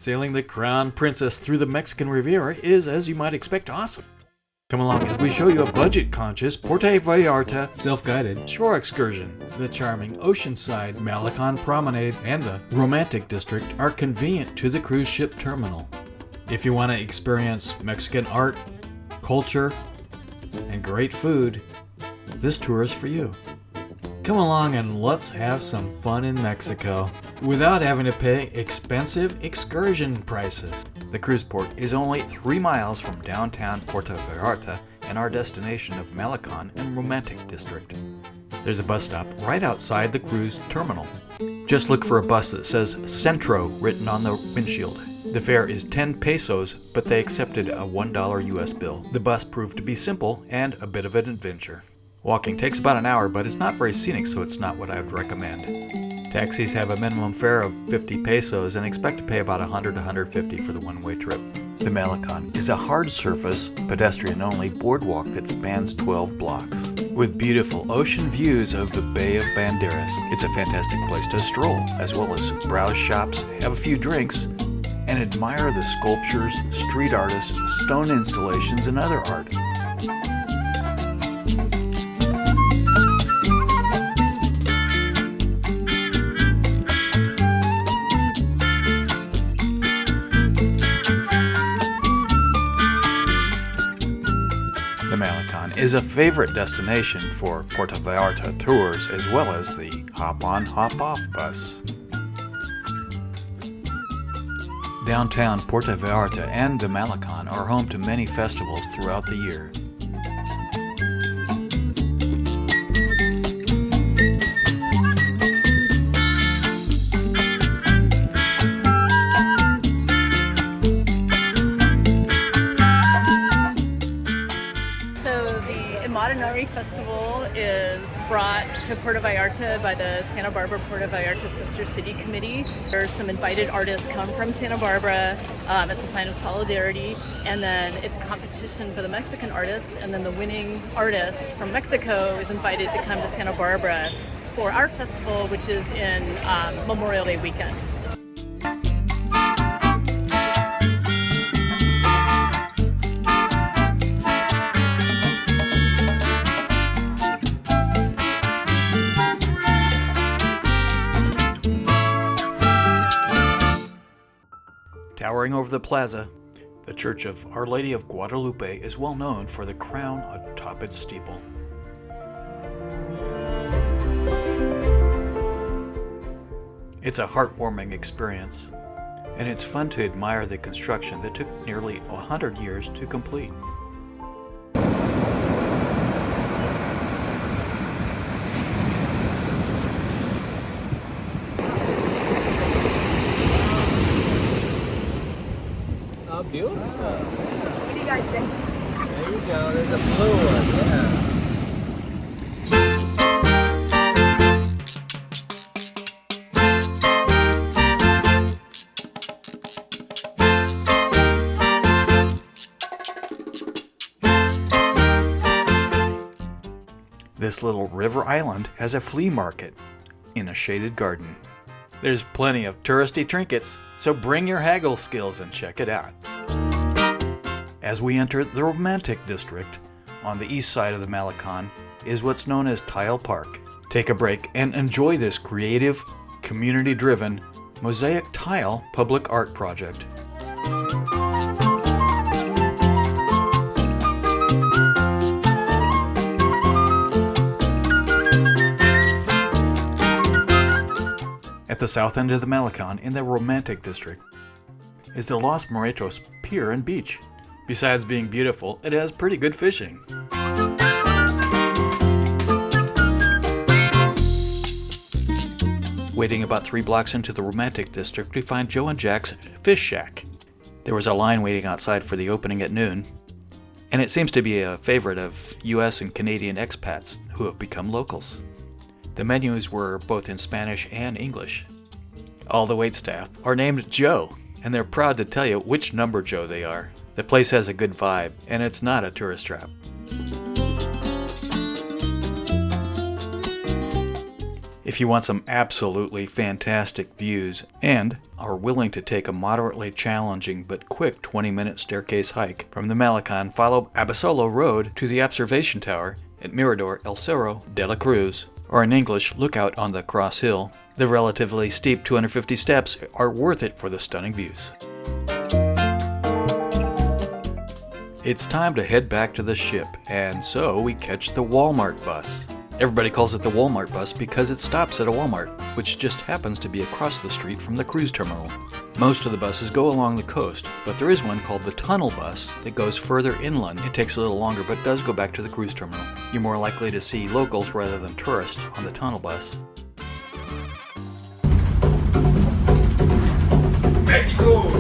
Sailing the Crown Princess through the Mexican Riviera is, as you might expect, awesome. Come along as we show you a budget-conscious Puerto Vallarta self-guided shore excursion. The charming oceanside Malecon Promenade and the romantic district are convenient to the cruise ship terminal. If you want to experience Mexican art, culture, and great food, this tour is for you. Come along and let's have some fun in Mexico without having to pay expensive excursion prices. The cruise port is only 3 miles from downtown Puerto Vallarta and our destination of Malecon and Romantic District. There's a bus stop right outside the cruise terminal. Just look for a bus that says Centro written on the windshield. The fare is 10 pesos, but they accepted a $1 US bill. The bus proved to be simple and a bit of an adventure. Walking takes about an hour, but it's not very scenic, so it's not what I would recommend. Taxis have a minimum fare of 50 pesos and expect to pay about 100 to 150 for the one-way trip. The Malecon is a hard-surface, pedestrian-only boardwalk that spans 12 blocks. With beautiful ocean views of the Bay of Banderas, it's a fantastic place to stroll, as well as browse shops, have a few drinks, and admire the sculptures, street artists, stone installations, and other art. The Malecon is a favorite destination for Puerto Vallarta tours, as well as the hop-on, hop-off bus. Downtown Puerto Vallarta and the Malecon are home to many festivals throughout the year. Modari Festival is brought to Puerto Vallarta by the Santa Barbara Puerto Vallarta Sister City Committee. There are some invited artists come from Santa Barbara. It's a sign of solidarity, and then it's a competition for the Mexican artists, and then the winning artist from Mexico is invited to come to Santa Barbara for our festival, which is in Memorial Day weekend. Towering over the plaza, the Church of Our Lady of Guadalupe is well known for the crown atop its steeple. It's a heartwarming experience, and it's fun to admire the construction that took nearly 100 years to complete. Beautiful. What do you guys think? There you go, there's a blue one, This little river island has a flea market in a shaded garden. There's plenty of touristy trinkets, so bring your haggle skills and check it out. As we enter the Romantic District, on the east side of the Malecon is what's known as Tile Park. Take a break and enjoy this creative, community-driven, mosaic tile public art project. At the south end of the Malecon, in the Romantic District, is the Los Moretos Pier and Beach. Besides being beautiful, it has pretty good fishing. Waiting about 3 blocks into the Romantic District, we find Joe and Jack's Fish Shack. There was a line waiting outside for the opening at noon, and it seems to be a favorite of US and Canadian expats who have become locals. The menus were both in Spanish and English. All the waitstaff are named Joe, and they're proud to tell you which number Joe they are. The place has a good vibe, and it's not a tourist trap. If you want some absolutely fantastic views and are willing to take a moderately challenging but quick 20-minute staircase hike from the Malecon, follow Abasolo Road to the observation tower at Mirador El Cerro de la Cruz, or in English, look out on the Cross Hill. The relatively steep 250 steps are worth it for the stunning views. It's time to head back to the ship, and so we catch the Walmart bus. Everybody calls it the Walmart bus because it stops at a Walmart, which just happens to be across the street from the cruise terminal. Most of the buses go along the coast, but there is one called the Tunnel Bus that goes further inland. It takes a little longer, but does go back to the cruise terminal. You're more likely to see locals rather than tourists on the Tunnel Bus. Mexico!